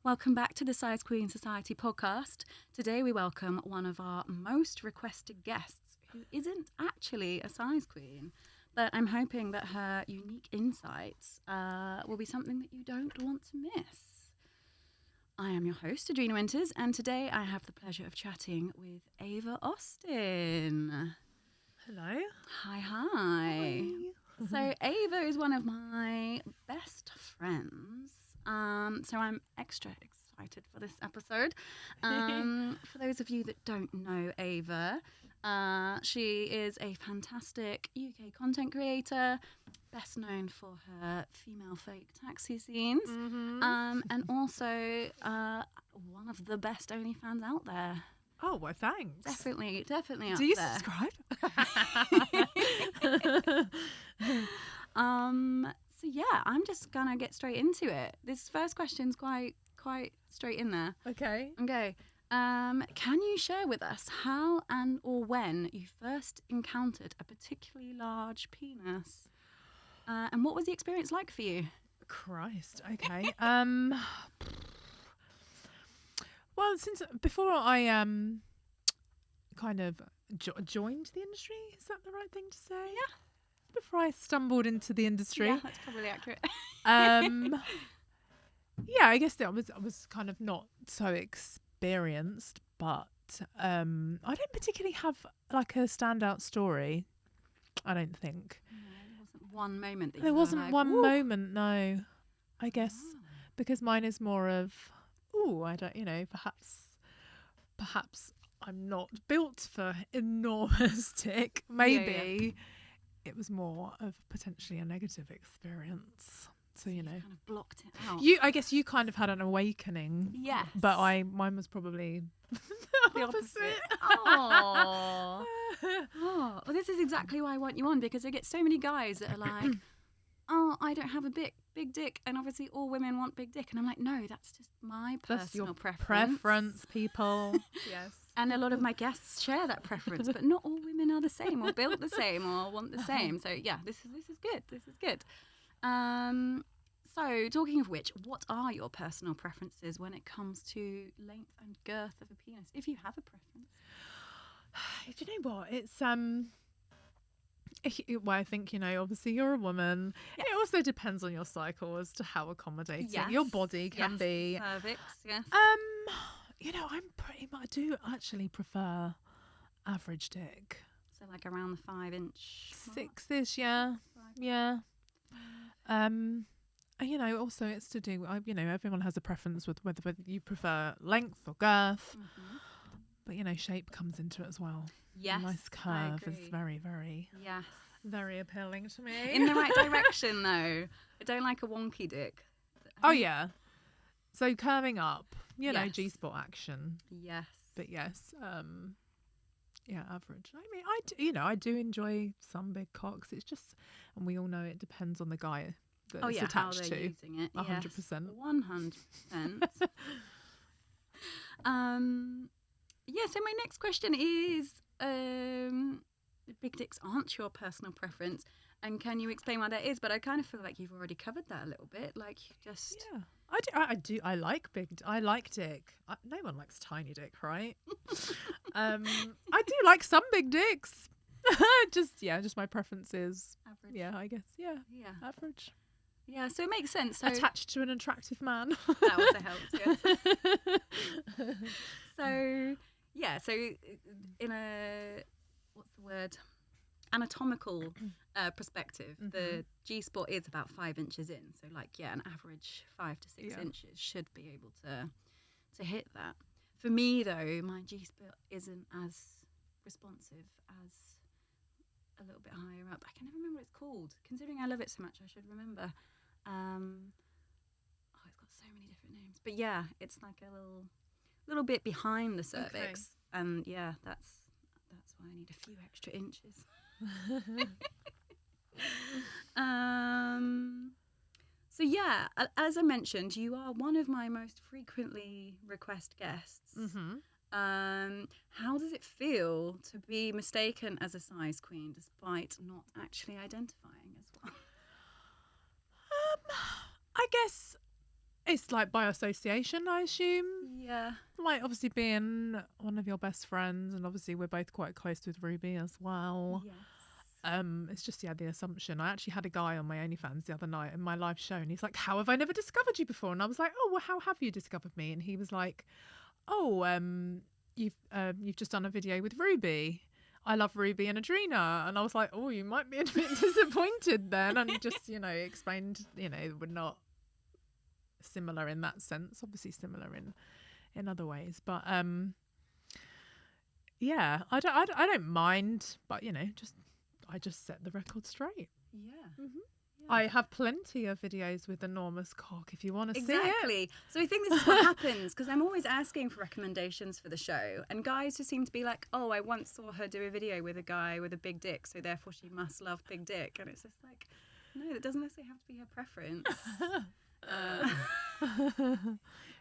Welcome back to the Size Queen Society podcast. Today we welcome one of our most requested guests who isn't actually a size queen, but I'm hoping that her unique insights will be something that you don't want to miss. I am your host, Adreena Winters, and today I have the pleasure of chatting with Ava Austen. Hello. Hi. Hi. So Ava is one of my best friends. So I'm extra excited for this episode. For those of you that don't know Ava, she is a fantastic UK content creator, best known for her female fake taxi scenes, and also one of the best OnlyFans out there. Oh, well, thanks. Definitely up Do you there. subscribe? So yeah, I'm just gonna get straight into it. This first question's quite straight in there. Okay. Okay. Can you share with us how and or when you first encountered a particularly large penis? And what was the experience like for you? Christ. Okay. Well, since before I kind of joined the industry, is that the right thing to say? Yeah. Before I stumbled into the industry. Yeah, that's probably accurate. Yeah, I guess that I was kind of not so experienced, but I don't particularly have like a standout story. I don't think. No, there wasn't one moment that There you were wasn't like, one "Ooh." moment, no. I guess Oh. because mine is more of, I don't, perhaps I'm not built for enormous dick. Maybe it was more of potentially a negative experience. So, Kind of blocked it out. I guess you kind of had an awakening. Yes. But mine was probably The opposite. Oh. Well, this is exactly why I want you on, because I get so many guys that are like, "Oh, I don't have a big dick," and obviously all women want big dick, and I'm like, no, that's just my That's your personal preference. people. Yes. And a lot of my guests share that preference, but not all women are the same, or built the same, or want the same. So yeah, this is good. This is good. So talking of which, what are your personal preferences when it comes to length and girth of a penis, if you have a preference? Do you know what? It's well, I think, obviously you're a woman. Yes. It also depends on your cycle as to how accommodating Yes. your body can be. Cervix, yes. I'm pretty much, I do actually prefer average dick. So like around the 5-inch mark? 6-ish, yeah. Yeah. Also it's to do, everyone has a preference with whether you prefer length or girth. Mm-hmm. But, shape comes into it as well. Yes, A nice I curve is agree. very, very, Yes. very appealing to me. In the right direction, though. I don't like a wonky dick. Oh, yeah. So curving up, Yes. G-spot action. Yes. But yes, average. I mean, I do enjoy some big cocks. It's just, and we all know it depends on the guy that it's how attached they're to. using it. 100%. 100%. So my next question is, big dicks aren't your personal preference, and can you explain why that is? But I kind of feel like you've already covered that a little bit. Like, just Yeah, I do. I like I like dick. No one likes tiny dick, right? I do like some big dicks. just my preference is average. yeah, I guess Yeah. average. Yeah. So it makes sense. So Attached to an attractive man. that was a help. Yes. So yeah. So in a what's the word? Anatomical perspective, the G-spot is about 5 inches in. So an average 5 to 6 inches should be able to hit that. For me though, my G-spot isn't as responsive as a little bit higher up. I can never remember what it's called. Considering I love it so much, I should remember. It's got so many different names. But yeah, it's like a little bit behind the cervix. Okay. And yeah, that's why I need a few extra inches. So yeah, as I mentioned, you are one of my most frequently requested guests. How does it feel to be mistaken as a size queen despite not actually identifying as one? I guess It's like by association, I assume. Yeah. Like obviously being one of your best friends, and obviously we're both quite close with Ruby as well. Yes. It's just the assumption. I actually had a guy on my OnlyFans the other night in my live show, and he's like, "How have I never discovered you before?" And I was like, "Oh, well, how have you discovered me?" And he was like, "Oh, you've just done a video with Ruby. I love Ruby and Adreena." And I was like, "Oh, you might be a bit disappointed then." And he just, explained, we're not similar in that sense. Obviously similar in other ways, but yeah, I don't mind, but I just set the record straight. Yeah. Mm-hmm. Yeah. I have plenty of videos with enormous cock if you want to see it. Exactly. So I think this is what happens, because I'm always asking for recommendations for the show, and guys just seem to be like, "Oh, I once saw her do a video with a guy with a big dick, so therefore she must love big dick." And it's just like, no, that doesn't necessarily have to be her preference.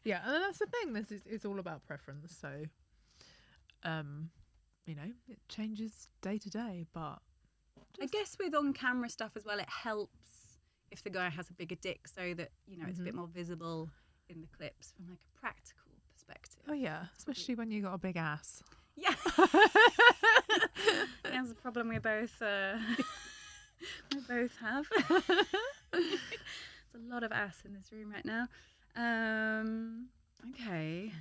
Yeah, and that's the thing. It's all about preference. So, it changes day to day, but I guess with on-camera stuff as well, it helps if the guy has a bigger dick, so that it's a bit more visible in the clips from like a practical perspective. Oh yeah, especially when you got a big ass. Yeah. That's a problem we both have. There's a lot of ass in this room right now. Okay.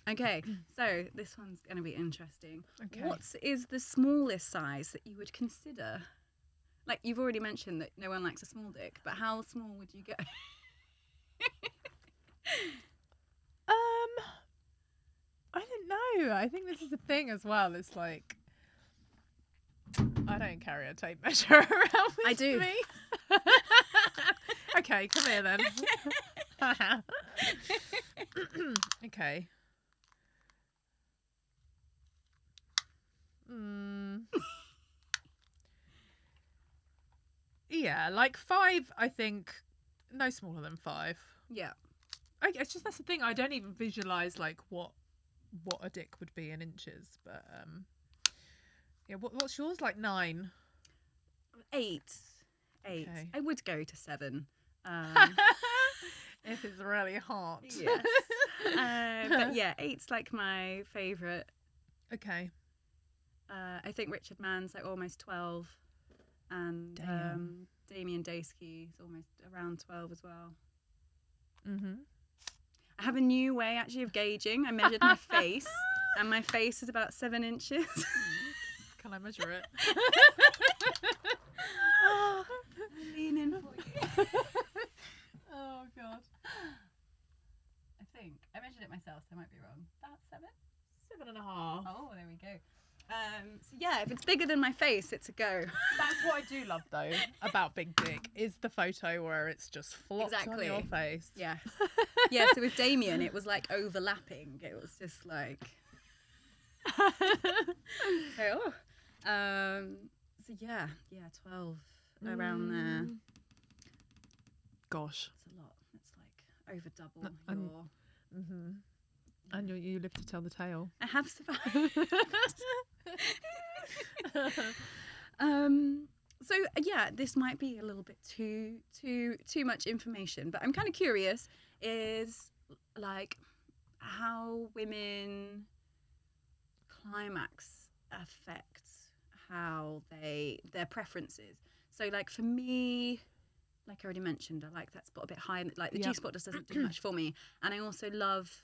Okay, so this one's going to be interesting. Okay. What is the smallest size that you would consider? Like, you've already mentioned that no one likes a small dick, but how small would you go? I don't know. I think this is a thing as well. It's like, I don't carry a tape measure around with I do. me. Okay, come here then. Okay. Yeah, like 5, I think. No smaller than 5. Yeah. It's just, that's the thing. I don't even visualize like what a dick would be in inches. But yeah. What's yours? Like 9? 8. Okay. I would go to 7. If it's really hot. Yes. But yeah, 8's like my favourite. Okay. I think Richard Mann's like almost 12, and Damien Daysky is almost around 12 as well. Mhm. I have a new way actually of gauging. I measured my face, and my face is about 7 inches. Can I measure it? Oh, I'm leaning for you. Oh god. I think I measured it myself, so I might be wrong. About 7. 7.5. Oh, there we go. So yeah, if it's bigger than my face, it's a go. That's what I do love though about big dick, is the photo where it's just flopped on your face. Yeah. Yeah, so with Damien, it was like overlapping. It was just like. So yeah, 12 around there. Gosh. It's a lot. It's like over double And- your. Mhm. And you live to tell the tale. I have survived. So yeah, this might be a little bit too much information, but I'm kind of curious. Is like how women climax affect how their preferences. So like for me, like I already mentioned, I like that spot a bit higher. Like the G-spot just doesn't do much for me, and I also love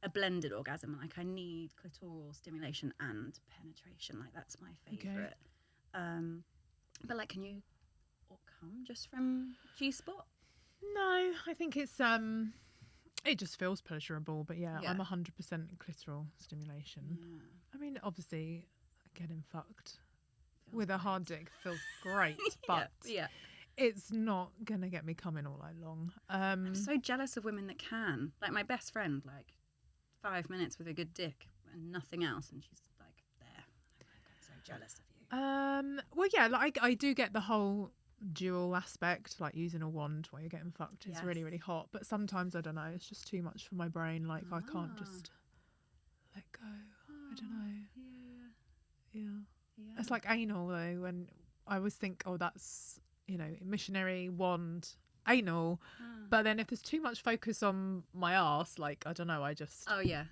a blended orgasm. Like I need clitoral stimulation and penetration. Like that's my favorite. Okay. But like, can you come just from G-spot? No, I think it's it just feels pleasurable. But yeah. I'm 100% clitoral stimulation. Yeah. I mean, obviously, getting fucked with a hard dick feels great, but it's not gonna get me coming all night long. I'm so jealous of women that can. Like my best friend, like 5 minutes with a good dick and nothing else, and she's like there. I'm so jealous of you. Well, yeah, like I do get the whole dual aspect, like using a wand while you're getting fucked is really, really hot. But sometimes I don't know, it's just too much for my brain. Like I can't just let go. I don't know. Yeah. It's like anal though, when I always think, oh, that's missionary wand anal, But then if there's too much focus on my arse, like, I don't know, I just... Oh, yeah.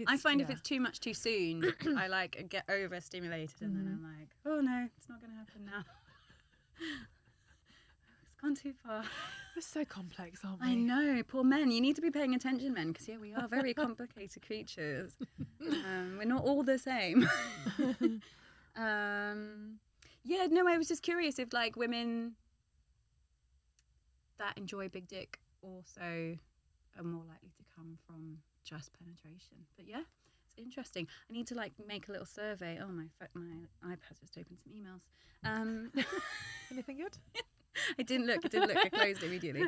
I find if it's too much too soon, I like get overstimulated and then I'm like, oh no, it's not going to happen now. It's gone too far. We're so complex, aren't we? I know, poor men. You need to be paying attention, men, because we are very complicated creatures. We're not all the same. I was just curious if like women that enjoy big dick also are more likely to come from just penetration. But yeah, it's interesting. I need to like make a little survey. Oh, my iPad's just opened some emails. Anything good? I didn't look. I closed it immediately.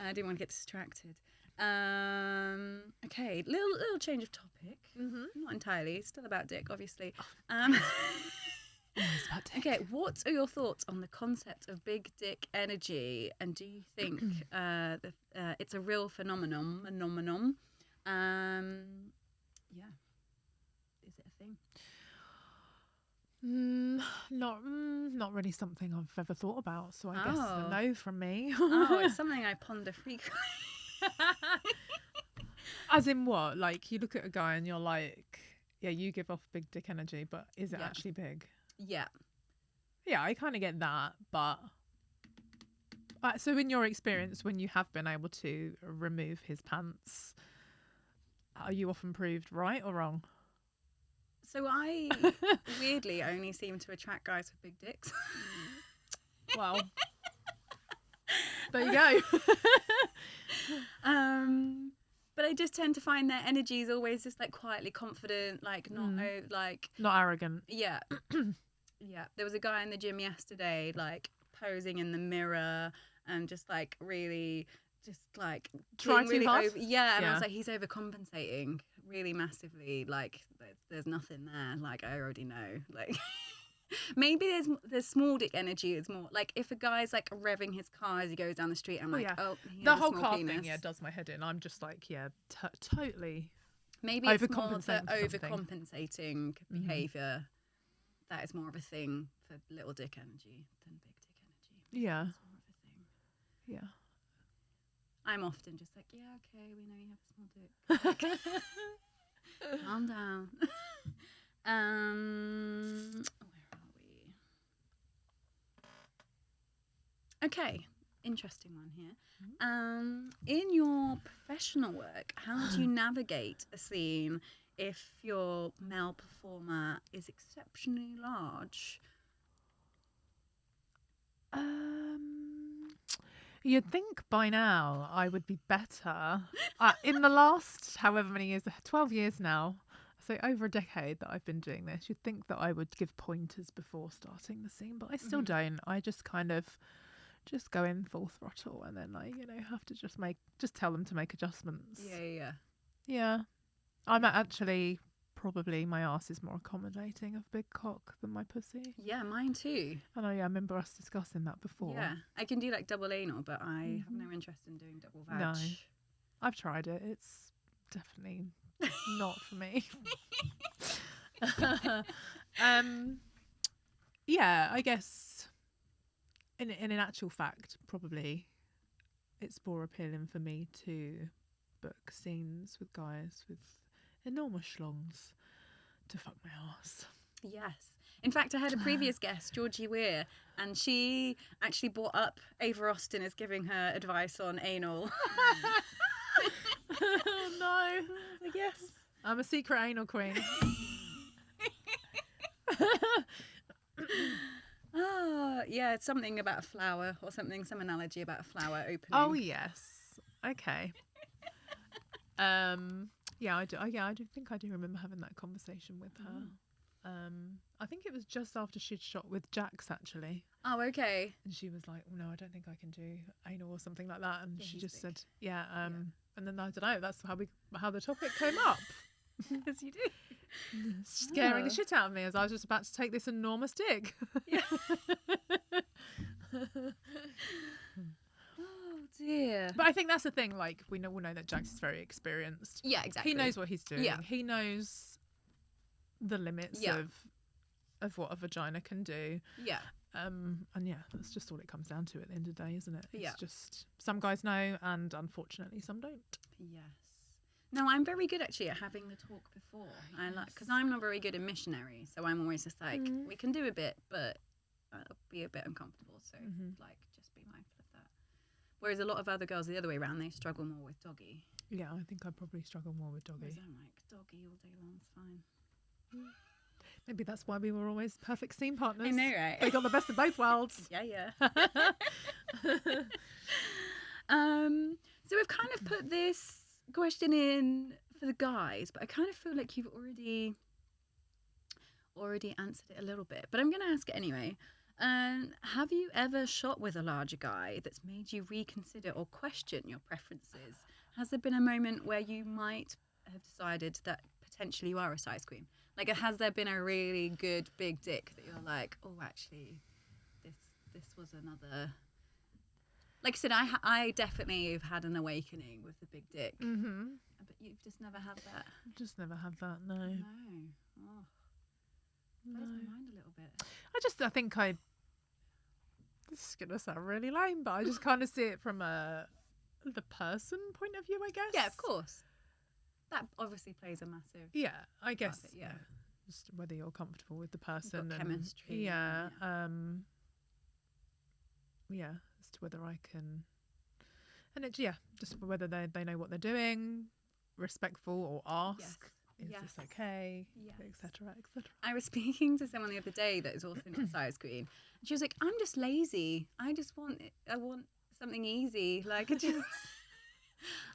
I didn't want to get distracted. Okay, little change of topic. Not entirely. Still about dick, obviously. Always about dick. Okay, what are your thoughts on the concept of big dick energy? And do you think it's a real phenomenon? Yeah. Is it a thing? Not really something I've ever thought about. So I guess a no from me. It's something I ponder frequently. As in what? Like you look at a guy and you're like, yeah, you give off big dick energy, but is it actually big? Yeah. Yeah, I kind of get that, but so in your experience, when you have been able to remove his pants, are you often proved right or wrong? So I weirdly only seem to attract guys with big dicks. Well, there you go. But I just tend to find their energy is always just like quietly confident, like not not arrogant. Yeah. Yeah. There was a guy in the gym yesterday, like posing in the mirror and just like really just like trying really too hard. And I was like, he's overcompensating really massively. Like there's nothing there. Like I already know. Like maybe there's small dick energy. It's more like if a guy's like revving his car as he goes down the street, I'm like, he the has a whole small car penis. thing, does my head in. I'm just like, totally. Maybe it's more the overcompensating behaviour that is more of a thing for little dick energy than big dick energy. Yeah. It's more of a thing. Yeah. I'm often just like, yeah, okay, we know you have a small dick. Calm down. Where are we? Okay, interesting one here. In your professional work, how do you navigate a scene if your male performer is exceptionally large? You'd think by now I would be better. In the last however many years, 12 years now, so over a decade that I've been doing this, you'd think that I would give pointers before starting the scene, but I still don't. I just kind of just go in full throttle and then I, have to just tell them to make adjustments. Yeah. I'm actually probably my arse is more accommodating of big cock than my pussy. Yeah, mine too. I know, I remember us discussing that before. Yeah, I can do like double anal, but I have no interest in doing double vag. No, I've tried it. It's definitely not for me. Yeah, I guess in actual fact, probably it's more appealing for me to book scenes with guys with enormous schlongs to fuck my arse. Yes. In fact, I had a previous guest, Georgie Weir, and she actually brought up Ava Austen as giving her advice on anal. Oh no. Like, yes. I'm a secret anal queen. Yeah, it's something about a flower or something, some analogy about a flower opening. Oh, yes. Okay. Yeah, I do think I do remember having that conversation with her. I think it was just after she'd shot with Jax, actually. Oh, okay. And she was like, no, I don't think I can do anal or something like that. And she just big. said, and then I don't know, that's how the topic came up. As you do. Scaring the shit out of me as I was just about to take this enormous dick. Yeah. Oh dear. But I think that's the thing, like we all know that Jax is very experienced. Yeah, exactly. He knows what he's doing. Yeah. He knows the limits of what a vagina can do. Yeah. And yeah, that's just all it comes down to at the end of the day, isn't it? Yeah. It's just some guys know, and unfortunately some don't. Yes. No, I'm very good actually at having the talk before. I like, because I'm not very good in missionary, so I'm always just like, we can do a bit, but I'll be a bit uncomfortable. So like, just be mindful of that. Whereas a lot of other girls the other way around, they struggle more with doggy. Yeah, I think I probably struggle more with doggy. Whereas I'm like, doggy all day long is fine. Maybe that's why we were always perfect scene partners. I know, right? They got the best of both worlds. Yeah. So we've kind of put this question in for the guys, but I kind of feel like you've already answered it a little bit. But I'm going to ask it anyway. Have you ever shot with a larger guy that's made you reconsider or question your preferences? Has there been a moment where you might have decided that potentially you are a size queen? Like, has there been a really good big dick that you're like, oh, actually, this was another... Like I said, I definitely have had an awakening with the big dick. Mm-hmm. But you've just never had that? Just never had that, no. No. Oh. Blows my mind a little bit. I think this is going to sound really lame, but I just kind of see it from the person point of view, I guess. Yeah, of course. That obviously plays a massive... Yeah, I guess. It, yeah. Just whether you're comfortable with the person. You've got chemistry. Yeah. Yeah, as to whether I can... And it's, just whether they know what they're doing, respectful, or ask, is this okay, etc., etc. I was speaking to someone the other day that is also not a size queen. And she was like, I'm just lazy. I want something easy. Like,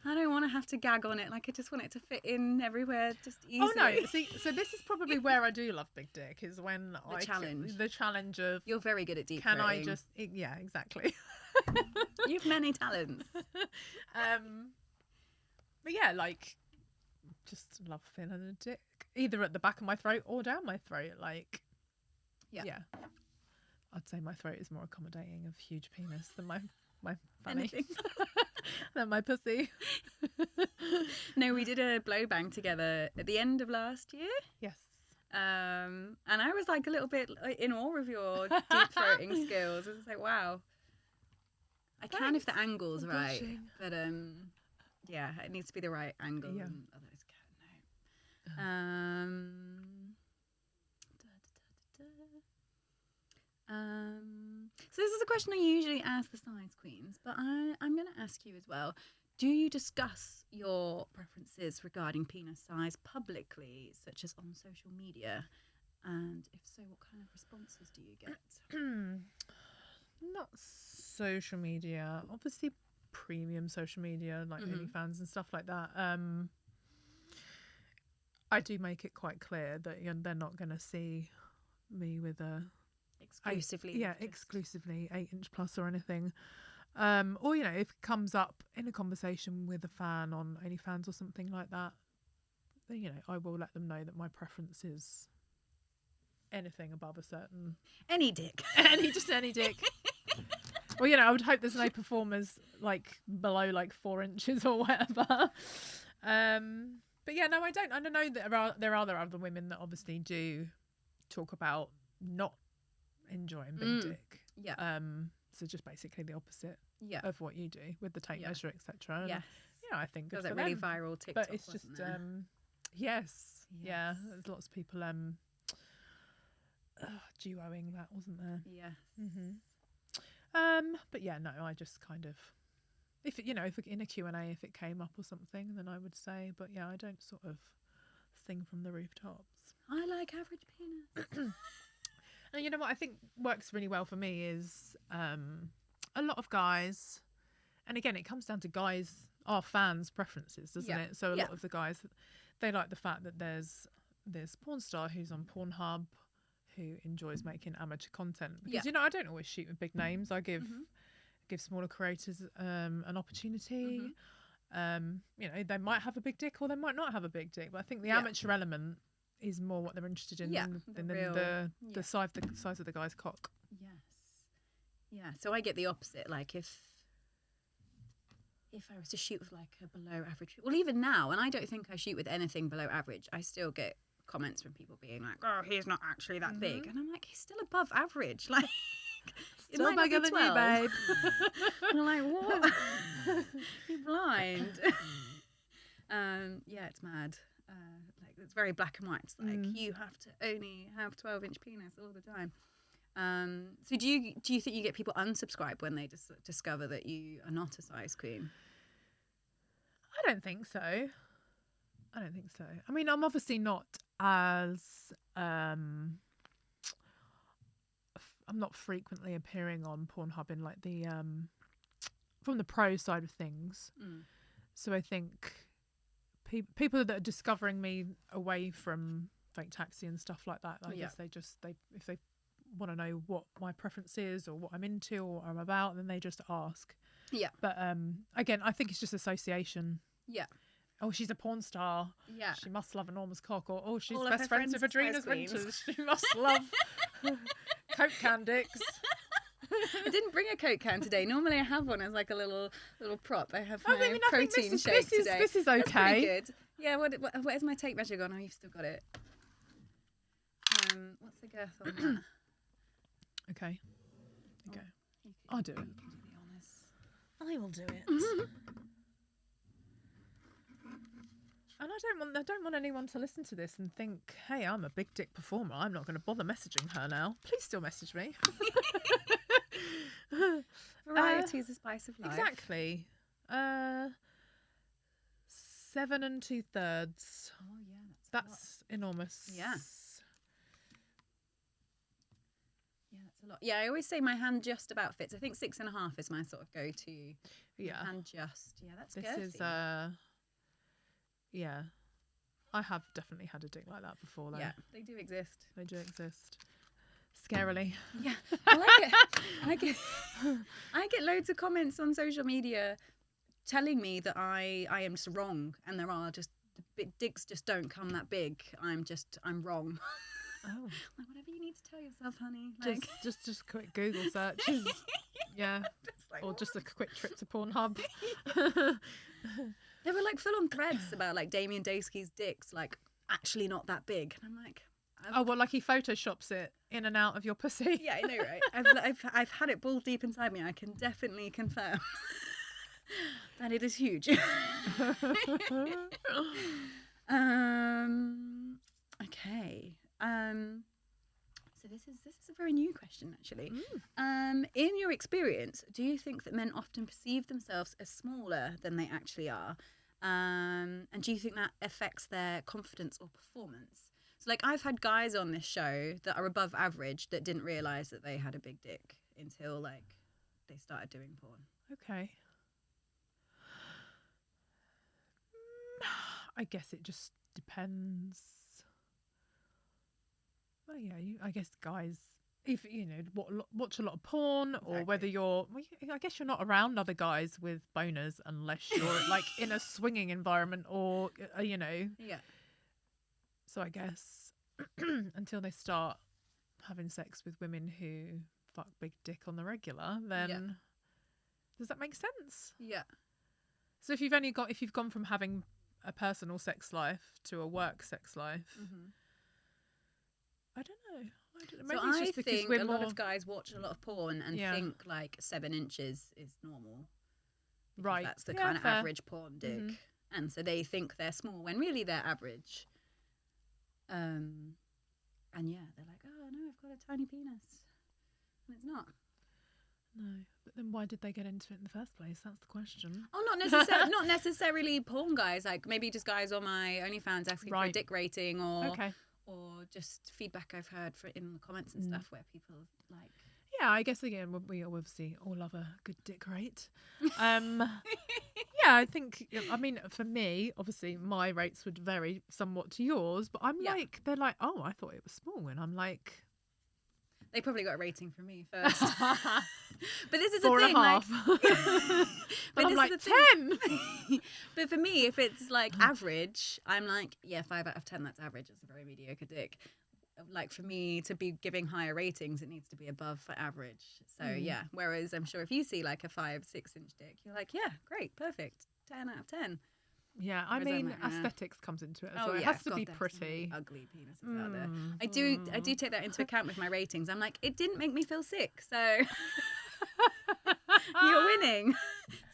I don't want to have to gag on it. Like, I just want it to fit in everywhere just easily. Oh, no. See, so this is probably where I do love big dick, is when the challenge of... You're very good at deep Can throating. I just... Yeah, exactly. You've many talents. But yeah, like, just love feeling a dick. Either at the back of my throat or down my throat. Like, yeah. I'd say my throat is more accommodating of huge penis than my fanny. Than my pussy. No, we did a blow bang together at the end of last year. Yes. And I was like a little bit in awe of your deep throating skills. I was like, wow. I can if the angle's right. But yeah, it needs to be the right angle. Yeah. And others can't. So this is a question I usually ask the size queens, but I'm going to ask you as well. Do you discuss your preferences regarding penis size publicly, such as on social media? And if so, what kind of responses do you get? Not social media. Obviously, premium social media, like OnlyFans and stuff like that. I do make it quite clear that they're not going to see me with a... Exclusively. Exclusively 8-inch plus or anything. Or, if it comes up in a conversation with a fan on OnlyFans or something like that, then, I will let them know that my preference is anything above a certain... Any dick. Any dick. Well, I would hope there's no performers, like, below, 4 inches or whatever. But, yeah, no, I don't. I know that there are other women that obviously do talk about not enjoying big dick. Yeah. So just basically the opposite yeah. of what you do with the tape measure, etc. Yes. Yeah, I think good that for really them. viral TikTok. But it's just yes. Yeah, there's lots of people duoing that, wasn't there? Yes. But yeah, no, I just kind of if in a Q&A if it came up or something, then I would say, but yeah, I don't sort of sing from the rooftops. I like average penis. And you know what I think works really well for me is a lot of guys, and again, it comes down to guys, our fans' preferences, doesn't it? So a lot of the guys, they like the fact that there's this porn star who's on Pornhub who enjoys making amateur content. Because, I don't always shoot with big names. I give smaller creators an opportunity. They might have a big dick or they might not have a big dick. But I think the amateur element is more what they're interested in than the size of the guy's cock. Yes. Yeah. So I get the opposite. Like if I was to shoot with like a below average, well, even now, and I don't think I shoot with anything below average, I still get comments from people being like, "Oh, he's not actually that big," and I'm like, he's still above average. Like, It Still might not be bigger than 12. you, babe. And I'm like, what? You're blind. Yeah, it's mad. Like it's very black and white. It's like you have to only have 12-inch penis all the time. So do you think you get people unsubscribe when they just discover that you are not a size queen? I don't think so. I mean, I'm obviously not as I'm not frequently appearing on Pornhub in like the from the pro side of things. So I think people that are discovering me away from Fake Taxi and stuff like that, I guess if they want to know what my preference is or what I'm into or what I'm about, then they just ask. Yeah. But again, I think it's just association. Yeah. Oh, she's a porn star. Yeah. She must love enormous cock. Or, oh, she's best friends with Adreena Winters. She must love Coke can dicks. I didn't bring a Coke can today. Normally I have one as like a little prop. I have my protein shake today. This is okay. That's pretty good. Yeah, where's my tape measure gone? Oh, you've still got it. What's the girth on that? Okay. Okay. I'll do it. To be honest. I will do it. And I don't want anyone to listen to this and think, hey, I'm a big dick performer. I'm not going to bother messaging her now. Please still message me. Variety is the spice of life. Exactly. 7 2/3. Oh yeah, that's enormous. Yeah. Yeah, that's a lot. Yeah, I always say my hand just about fits. I think 6.5 is my sort of go-to. Yeah. My hand just. Yeah, that's good. This is yeah. I have definitely had a dick like that before though. Yeah, they do exist. They do exist. Scarily. Yeah. I get loads of comments on social media telling me that I am just wrong and there are just the dicks just don't come that big. I'm wrong. Oh. Like, whatever you need to tell yourself, honey. Like... Just quick Google searches. Yeah. Just a quick trip to Pornhub. There were like full-on threads about like Damien Daysky's dicks like actually not that big. And I'm like, like he photoshops it in and out of your pussy. Yeah, I know, right? I've had it ball deep inside me. I can definitely confirm that it is huge. Okay. So this is a very new question, actually. In your experience, do you think that men often perceive themselves as smaller than they actually are? And do you think that affects their confidence or performance? So, like, I've had guys on this show that are above average that didn't realise that they had a big dick until, like, they started doing porn. Okay. I guess it just depends. Well, yeah, I guess guys, if you know, watch a lot of porn, or whether I guess you're not around other guys with boners unless you're like in a swinging environment, or you know. Yeah. So I guess until they start having sex with women who fuck big dick on the regular, then does that make sense? Yeah. So if you've gone from having a personal sex life to a work sex life. Mm-hmm. I don't know. Maybe so it's just because think a lot of guys watch a lot of porn and think like 7 inches is normal. Right. That's the kind of average porn dick. Mm-hmm. And so they think they're small when really they're average. And yeah, they're like, oh no, I've got a tiny penis. And it's not. No. But then why did they get into it in the first place? That's the question. Oh, not necessarily porn guys. Like maybe just guys on my OnlyFans asking for a dick rating or just feedback I've heard in the comments and stuff where people like. Yeah, I guess again we obviously all love a good dick rate. Yeah, I think. I mean, for me, obviously my rates would vary somewhat to yours, but I'm like, they're like, oh, I thought it was small, and I'm like. They probably got a rating from me first. But this is 4.5. Like, but I'm like 10. But for me, if it's like average, I'm like, yeah, 5 out of 10, that's average. It's a very mediocre dick. Like for me to be giving higher ratings, it needs to be above for average. So yeah, whereas I'm sure if you see like a 5-6 inch dick, you're like, yeah, great, perfect, 10 out of 10. Yeah, I Whereas I'm mean, like, aesthetics comes into it as oh well. It yeah, has to God, be there are some pretty. really ugly penises out there. I do take that into account with my ratings. I'm like, it didn't make me feel sick, so you're winning.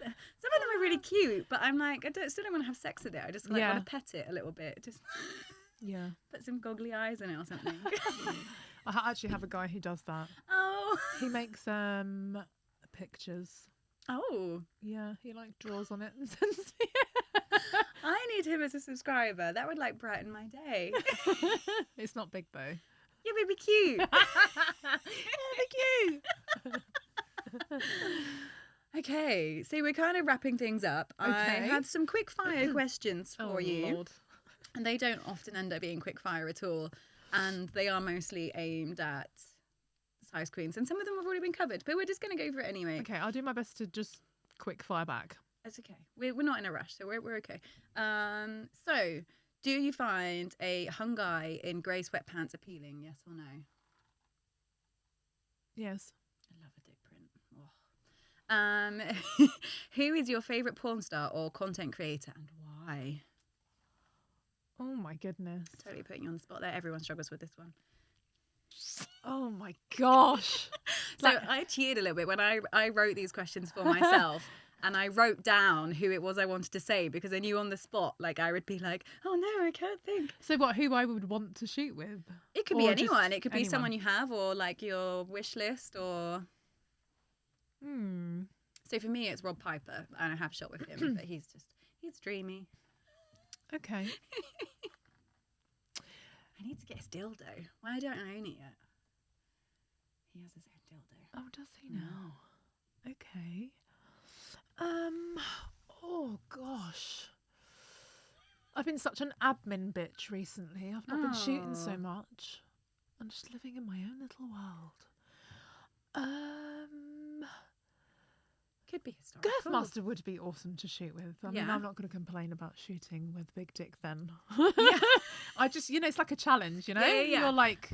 Some of them are really cute, but I'm like, still don't want to have sex with it. I just want to pet it a little bit. Just put some goggly eyes in it or something. I actually have a guy who does that. Oh, He makes pictures. Oh, yeah, he like draws on it and sends me. I need him as a subscriber. That would like brighten my day. It's not big though. Yeah, but it'd be cute. It'd be cute. Okay, so we're kind of wrapping things up. Okay. I have some quick fire questions for you. Lord. And they don't often end up being quick fire at all. And they are mostly aimed at size queens. And some of them have already been covered, but we're just going to go for it anyway. Okay, I'll do my best to just quick fire back. It's okay. We're not in a rush, so we're okay. So, do you find a hung guy in grey sweatpants appealing, yes or no? Yes. I love a dick print. Who is your favourite porn star or content creator and why? Oh my goodness. Totally putting you on the spot there. Everyone struggles with this one. Oh my gosh. So I cheered a little bit when I wrote these questions for myself. And I wrote down who it was I wanted to say because I knew on the spot, like, I would be like, oh no, I can't think. So what, who I would want to shoot with? It could be anyone. It could be someone you have or like your wish list or... So for me, it's Rob Piper. And I have shot with him, but he's dreamy. Okay. I need to get his dildo. Why don't I own it yet? He has his own dildo. Oh, does he now? Okay. Oh gosh. I've been such an admin bitch recently. I've not been shooting so much. I'm just living in my own little world. Could be historical. Girthmaster would be awesome to shoot with. I mean, I'm not going to complain about shooting with big dick then. Yeah. I just, it's like a challenge, Yeah. You're like,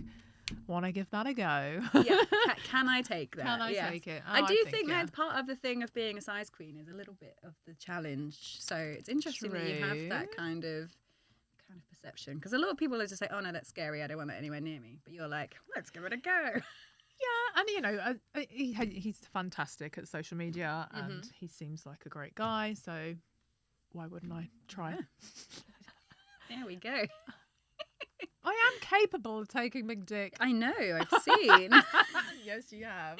want to give that a go. Yeah. Can I take that? Can I take it? Oh, I do think that's part of the thing of being a size queen is a little bit of the challenge. So it's interesting that you have that kind of perception. Because a lot of people are just like, oh no, that's scary. I don't want that anywhere near me. But you're like, let's give it a go. Yeah, and he's fantastic at social media and he seems like a great guy, so why wouldn't I try? Yeah. There we go. I am capable of taking big dick. I know, I've seen. Yes, you have.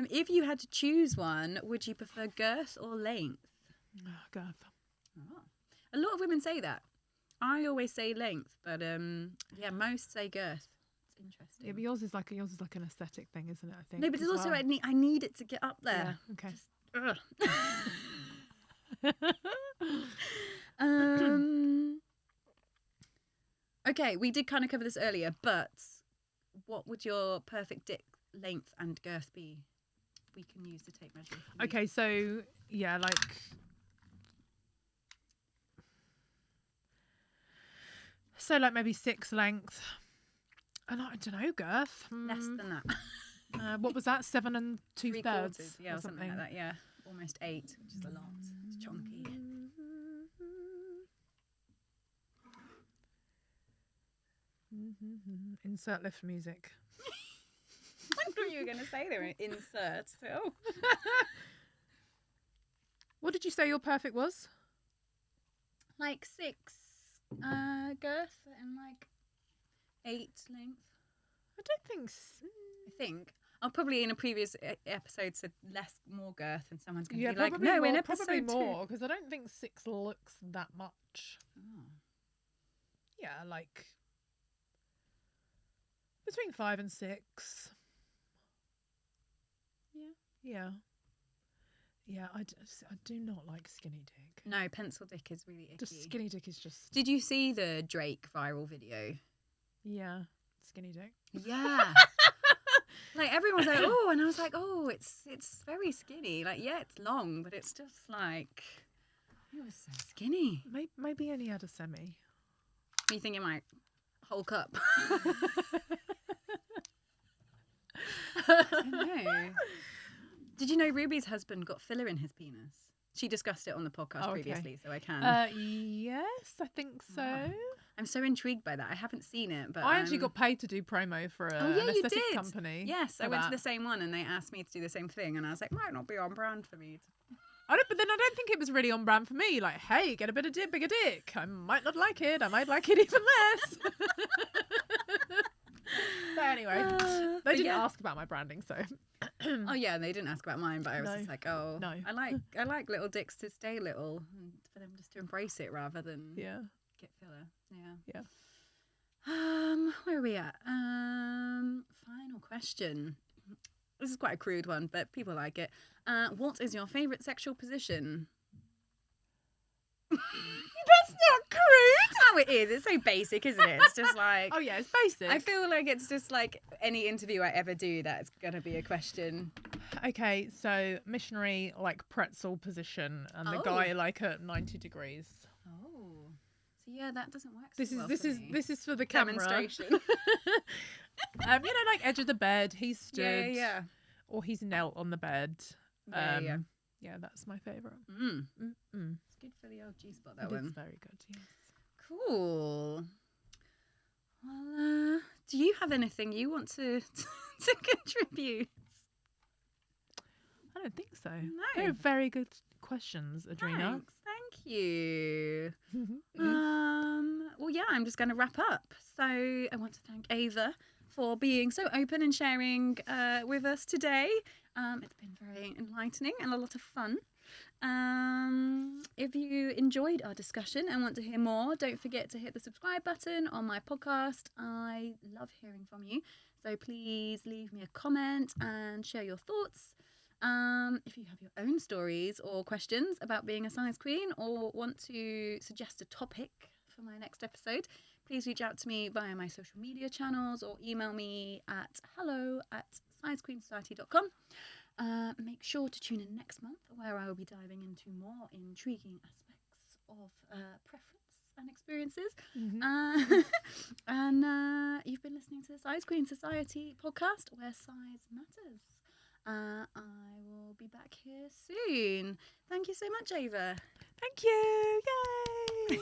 If you had to choose one, would you prefer girth or length? Girth. Oh. A lot of women say that. I always say length, but most say girth. Interesting. Yeah, but yours is like an aesthetic thing, isn't it? I think. No, but it's also I need it to get up there. Yeah, okay. Okay, we did kind of cover this earlier, but what would your perfect dick length and girth be? We can use to take measure. Okay, so like maybe 6 length. And I don't know, girth. Less than that. What was that? 7 2/3? Yeah, or something like that. Yeah, almost 8, which is a lot. It's chunky. Insert lift music. I thought you were going to say there. Insert. Oh. What did you say your perfect was? Like 6 girth and like 8 length. I don't think so. I think I'll probably in a previous episode said more girth, and someone's going to be like, no, more, in episode probably 2. more because I don't think 6 looks that much. Oh. Yeah, like between 5 and 6. Yeah. I do not like skinny dick. No, pencil dick is really icky. Just skinny dick is just. Did you see the Drake viral video? Yeah, skinny dick. Yeah. Like everyone was like, oh, and I was like, oh, it's very skinny. Like, yeah, it's long, but it's just like, it was so skinny. Maybe only had a semi. You think it might hulk up? I don't know. Did you know Ruby's husband got filler in his penis? She discussed it on the podcast previously, so I can. Yes, I think so. I'm so intrigued by that. I haven't seen it, but I actually got paid to do promo for an aesthetic company. Yes, I went to the same one, and they asked me to do the same thing, and I was like, might not be on brand for me. But then I don't think it was really on brand for me. Like, hey, get a bit of bigger dick. I might not like it. I might like it even less. But anyway, they didn't ask about my branding, so. Oh yeah, they didn't ask about mine, but I was just like, no. I like little dicks to stay little, and for them just to embrace it rather than get filler. Yeah. Where are we at? Final question. This is quite a crude one, but people like it. What is your favourite sexual position? That's not crude. Oh, it is. It's so basic, isn't it? It's just like... Oh, yeah, it's basic. I feel like it's just like any interview I ever do, that's going to be a question. Okay, so missionary, like pretzel position, and the guy like at 90 degrees. Oh. So yeah, that doesn't work This so is for the camera. Demonstration. Like edge of the bed, he's stood. Yeah. Or he's knelt on the bed. Yeah, that's my favourite. It's good for the old G-spot, that one. It's very good, yes. Cool. Well, do you have anything you want to contribute? I don't think so. No. They're very good questions, Adreena. Thank you. Well, yeah, I'm just going to wrap up. So I want to thank Ava for being so open and sharing with us today. It's been very enlightening and a lot of fun. If you enjoyed our discussion and want to hear more, don't forget to hit the subscribe button on my podcast. I love hearing from you. So please leave me a comment and share your thoughts. If you have your own stories or questions about being a size queen or want to suggest a topic for my next episode, please reach out to me via my social media channels or email me at hello@sizequeensociety.com. Make sure to tune in next month where I will be diving into more intriguing aspects of preference and experiences. And you've been listening to the Size Queen Society podcast where size matters. I will be back here soon. Thank you so much, Ava. Thank you. Yay.